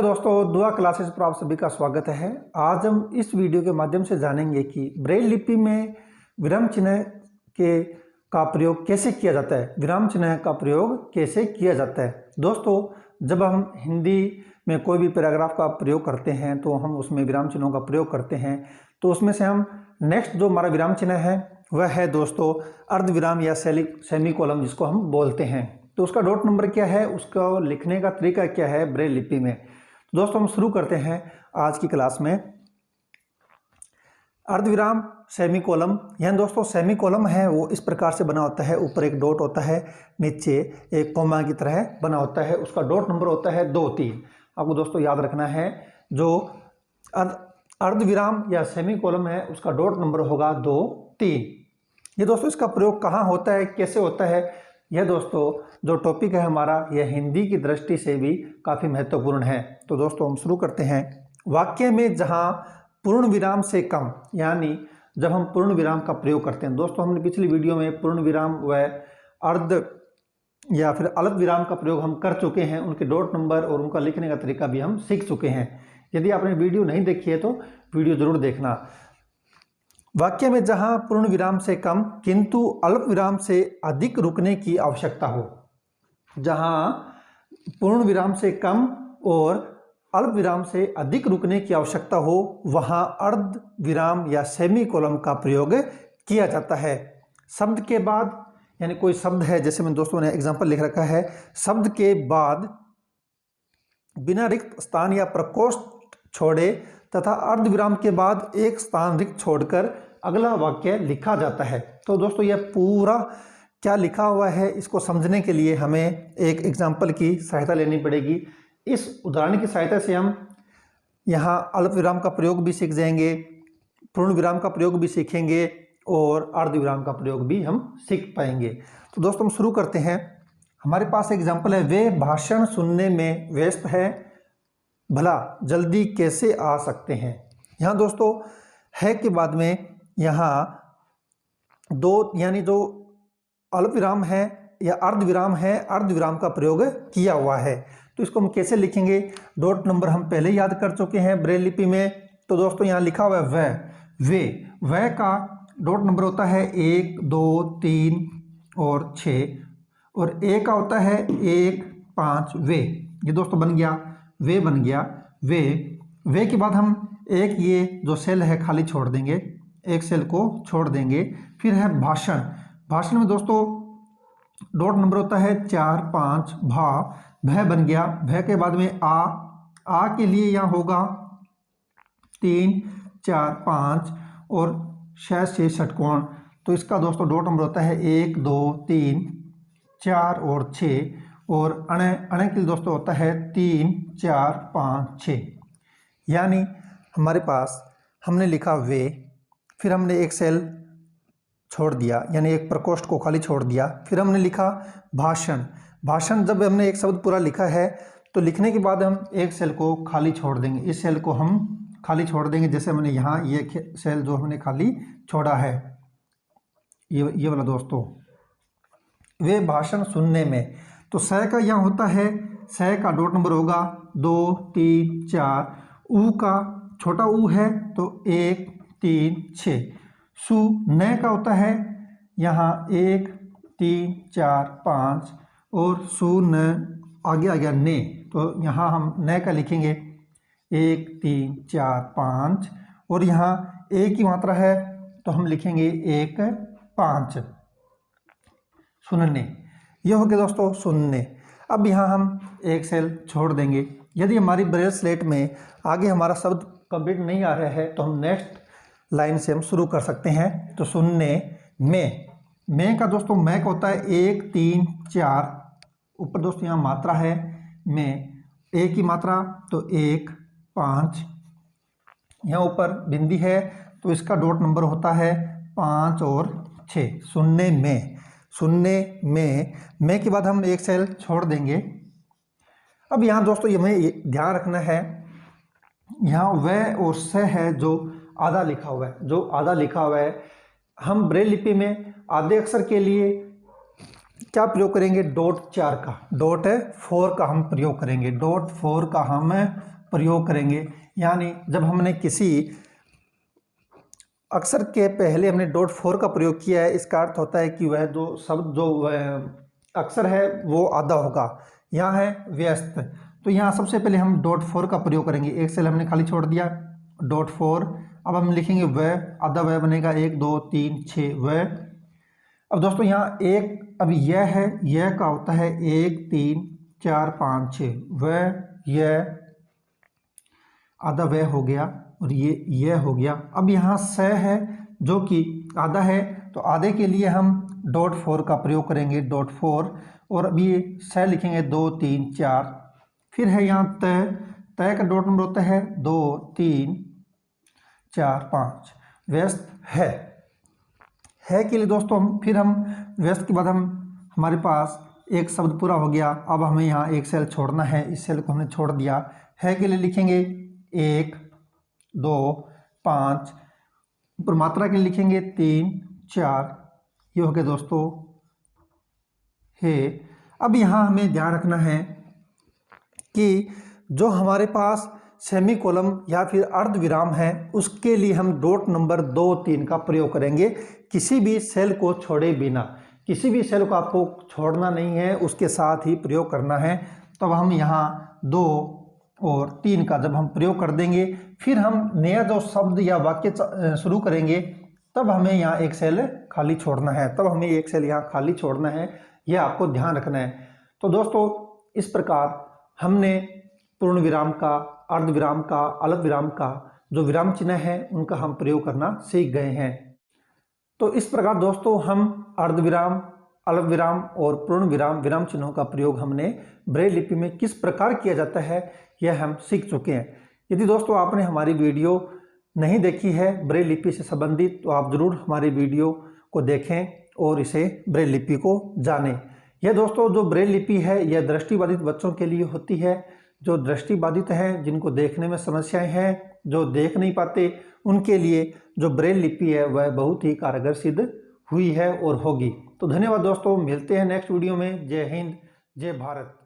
Hello दोस्तों, दुआ classes पर आप सभी का स्वागत है। आज हम इस वीडियो के माध्यम से जानेंगे कि ब्रेल लिपि में विराम चिन्ह के का प्रयोग कैसे किया जाता है। विराम चिन्ह का प्रयोग कैसे किया जाता है। दोस्तों, जब हम हिंदी में कोई भी पैराग्राफ का प्रयोग करते हैं तो हम उसमें विराम चिन्हों का प्रयोग करते हैं। तो उसमें से हम नेक्स्ट जो हमारा विराम चिन्ह है वह है दोस्तों अर्धविराम या सेमीकोलन, जिसको हम बोलते हैं। तो उसका डॉट नंबर क्या है, उसका लिखने का तरीका क्या है ब्रेल लिपि में। तो दोस्तों हम शुरू करते हैं आज की क्लास में। अर्धविराम सेमीकोलन, यानी दोस्तों सेमीकोलन है वो इस प्रकार से बना होता है। ऊपर एक डॉट होता है, नीचे एक कोमा की तरह बना होता है। उसका डॉट नंबर होता है 2, 3। आपको दोस्तों याद रखना है, जो अर्धविराम या सेमीकोलन है उसका डॉट नंबर होगा 2, 3। ये दोस्तों इसका प्रयोग कहाँ होता है, कैसे होता है, यह दोस्तों जो टॉपिक है हमारा यह हिंदी की दृष्टि से भी काफ़ी महत्वपूर्ण है। तो दोस्तों हम शुरू करते हैं। वाक्य में जहाँ पूर्ण विराम से कम, यानी जब हम पूर्ण विराम का प्रयोग करते हैं। दोस्तों हमने पिछली वीडियो में पूर्ण विराम व अर्ध या फिर अल्प विराम का प्रयोग हम कर चुके हैं। उनके डॉट नंबर और उनका लिखने का तरीका भी हम सीख चुके हैं। यदि आपने वीडियो नहीं देखी है तो वीडियो जरूर देखना। वाक्य में जहां पूर्ण विराम से कम किंतु अल्प विराम से अधिक रुकने की आवश्यकता हो, जहां पूर्ण विराम से कम और अल्प विराम से अधिक रुकने की आवश्यकता हो, वहां अर्ध विराम या सेमीकोलन का प्रयोग किया जाता है। शब्द के बाद, यानी कोई शब्द है, जैसे मैं दोस्तों ने एग्जांपल लिख रखा है, शब्द के बाद बिना रिक्त स्थान या प्रकोष्ठ छोड़े तथा अर्धविराम के बाद एक स्थान रिक्त छोड़कर अगला वाक्य लिखा जाता है। तो दोस्तों यह पूरा क्या लिखा हुआ है इसको समझने के लिए हमें एक एग्जाम्पल की सहायता लेनी पड़ेगी। इस उदाहरण की सहायता से हम यहाँ अल्प विराम का प्रयोग भी सीख जाएंगे, पूर्ण विराम का प्रयोग भी सीखेंगे और अर्धविराम का प्रयोग भी हम सीख पाएंगे। तो दोस्तों हम शुरू करते हैं। हमारे पास एग्जाम्पल है, वे भाषण सुनने में व्यस्त है, भला जल्दी कैसे आ सकते हैं। यहाँ दोस्तों है के बाद में यहाँ दो, यानी जो अल्प विराम है या अर्धविराम है, अर्धविराम का प्रयोग किया हुआ है। तो इसको हम कैसे लिखेंगे, डॉट नंबर हम पहले याद कर चुके हैं ब्रेल लिपि में। तो दोस्तों यहाँ लिखा हुआ है वह का डॉट नंबर होता है 1, 2, 3 और 6, और ए का होता है 1, 5। वे, ये दोस्तों बन गया, वे बन गया। वे के बाद हम एक ये जो सेल है खाली छोड़ देंगे, एक सेल को छोड़ देंगे। फिर है भाषण में दोस्तों डॉट नंबर होता है 4, 5। भय बन गया, भय के बाद में आ के लिए यहाँ होगा 3, 4, 5 और 6 षटकोण। तो इसका दोस्तों डॉट नंबर होता है 1, 2, 3, 4 और 6, और अणे के लिए दोस्तों होता है 3, 4, 5, 6। यानी हमारे पास हमने लिखा वे, फिर हमने एक सेल छोड़ दिया, यानी एक प्रकोष्ठ को खाली छोड़ दिया। फिर हमने लिखा भाषण। जब हमने एक शब्द पूरा लिखा है तो लिखने के बाद हम एक सेल को खाली छोड़ देंगे। इस सेल को हम खाली छोड़ देंगे, जैसे हमने यहाँ ये सेल जो हमने खाली छोड़ा है, ये वाला दोस्तों। वे भाषण सुनने में, तो स का यहाँ होता है, स का डॉट नंबर होगा 2, 3, 4। ऊ का छोटा ऊ है तो 1, 3, 6। न का होता है यहाँ 1, 3, 4, 5 और न आगे आ गया ने, तो यहाँ हम न का लिखेंगे 1, 3, 4, 5, और यहाँ ए की मात्रा है तो हम लिखेंगे 1, 5। सुनने, यह हो गया दोस्तों सुनने। अब यहाँ हम एक सेल छोड़ देंगे। यदि हमारी ब्रेल स्लेट में आगे हमारा शब्द कंप्लीट नहीं आ रहा है तो हम नेक्स्ट लाइन से हम शुरू कर सकते हैं। तो सुनने में का दोस्तों मैक होता है 1, 3, 4। ऊपर दोस्तों यहाँ मात्रा है में, ए की मात्रा तो 1, 5। यहाँ ऊपर बिंदी है तो इसका डॉट नंबर होता है 5 और 6। सुनने में के बाद हम एक सेल छोड़ देंगे। अब यहाँ दोस्तों ये हमें ध्यान रखना है, यहाँ वह और स है जो आधा लिखा हुआ है, हम ब्रेल लिपि में आधे अक्षर के लिए क्या प्रयोग करेंगे, डॉट 4 का, डॉट 4 का हम प्रयोग करेंगे। डॉट 4 का हम प्रयोग करेंगे। यानी जब हमने किसी अक्षर के पहले हमने .4 का प्रयोग किया है, इसका अर्थ होता है कि वह जो शब्द जो अक्षर है वो आधा होगा। यहाँ है व्यस्त, तो यहाँ सबसे पहले हम .4 का प्रयोग करेंगे। एक सेल हमने खाली छोड़ दिया, .4। अब हम लिखेंगे वह, आधा वह बनेगा 1 2 3 6 वह। अब दोस्तों यहाँ एक, अब यह है, यह का होता है 1 3 4 5 6 वह, यह, आधा वह हो गया और ये यह हो गया। अब यहाँ स है जो कि आधा है, तो आधे के लिए हम .4 का प्रयोग करेंगे, .4। और अभी स लिखेंगे 2 3 4। फिर है यहाँ तय, तय का डॉट नंबर होता है 2 3 4 5। व्यस्त है के लिए दोस्तों हम व्यस्त के बाद हमारे पास एक शब्द पूरा हो गया। अब हमें यहाँ एक सेल छोड़ना है, इस सेल को हमने छोड़ दिया। है के लिए लिखेंगे 1 2 5, ऊपर मात्रा के लिए लिखेंगे 3 4। ये हो गया दोस्तों है। अब यहाँ हमें ध्यान रखना है कि जो हमारे पास सेमी कोलम या फिर अर्धविराम है, उसके लिए हम डॉट नंबर 2 3 का प्रयोग करेंगे, किसी भी सेल को छोड़े बिना। किसी भी सेल को आपको छोड़ना नहीं है, उसके साथ ही प्रयोग करना है। तब हम यहाँ 2 और 3 का जब हम प्रयोग कर देंगे, फिर हम नया जो शब्द या वाक्य शुरू करेंगे, तब हमें यहाँ एक सेल खाली छोड़ना है, तब हमें एक सेल यहाँ खाली छोड़ना है। यह आपको ध्यान रखना है। तो दोस्तों इस प्रकार हमने पूर्ण विराम का, अर्धविराम का, अल्प विराम का जो विराम चिन्ह है उनका हम प्रयोग करना सीख गए हैं। तो इस प्रकार दोस्तों हम अर्धविराम, अल्प विराम और पूर्ण विराम विराम चिन्हों का प्रयोग हमने ब्रेल लिपि में किस प्रकार किया जाता है यह हम सीख चुके हैं। यदि दोस्तों आपने हमारी वीडियो नहीं देखी है ब्रेल लिपि से संबंधित, तो आप ज़रूर हमारी वीडियो को देखें और इसे ब्रेल लिपि को जानें। यह दोस्तों जो ब्रेल लिपि है यह दृष्टिबाधित बच्चों के लिए होती है। जो दृष्टिबाधित हैं, जिनको देखने में समस्याएं हैं, जो देख नहीं पाते, उनके लिए जो ब्रेल लिपि है वह बहुत ही कारगर सिद्ध हुई है और होगी। तो धन्यवाद दोस्तों, मिलते हैं नेक्स्ट वीडियो में। जय हिंद, जय भारत।